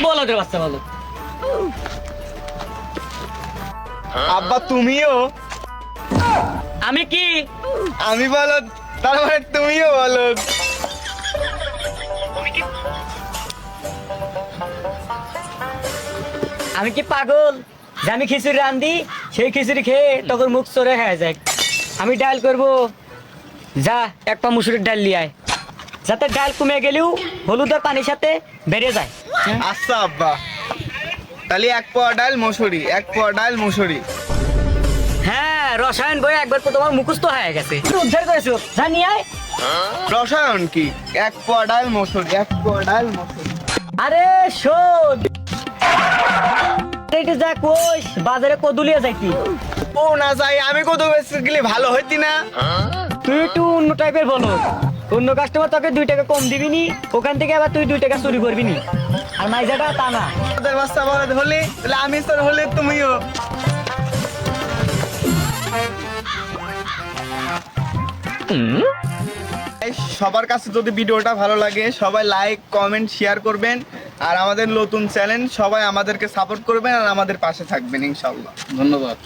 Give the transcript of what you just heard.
বলদের বাচ্চা বলো। আব্বা তুমিও? আমি কি? আমি বলদ, তার মানে তুমিও বলদ। আমি কি পাগল যে আমি খিচুড়ি রান্ধি, সেই খিচুড়ি খেয়ে তখন মুখ চড়ে খাওয়া যায়? আমি ডাল করব, যা এক পা মুসুরির ডাল লিয়ে আয়, যাতে ডাল কমে গেলেও হলুদ আর পানির সাথে বেড়ে যায়। আচ্ছা আব্বা, তাহলে 1 পোয়া ডাল মসুরি, 1 পোয়া ডাল মসুরি। হ্যাঁ, রসায়ন বই একবার তো তোমার মুখস্থ হয়ে গেছে, তুই উদ্ধার করেছো, যা নিয়ে আয়। রসায়ন কি? 1 পোয়া ডাল মসুরি, 1 পোয়া ডাল মসুরি। আরে শোন, এইটা যা কোষ বাজারে কদুলিয়া যাইতি, ও না যাই, আমি কত বেশি গেলে ভালো হইতি না? তুই একটু অন্য টাইপের বলো, অন্য কাস্টমার তোকে 2 টাকা কম দিবি নি, ওখান থেকে আবার তুই 2 টাকা চুরি করবি নি। আর মাইজাটা তা না। তোদের বাচ্চা বলদ হলে তাহলে আমি তোর হলে তুমিও। সবার কাছে যদি ভিডিওটা ভালো লাগে সবাই লাইক কমেন্ট শেয়ার করবেন, আর আমাদের নতুন চ্যানেল সবাই আমাদেরকে সাপোর্ট করবেন আর আমাদের পাশে থাকবেন ইনশাআল্লাহ। ধন্যবাদ।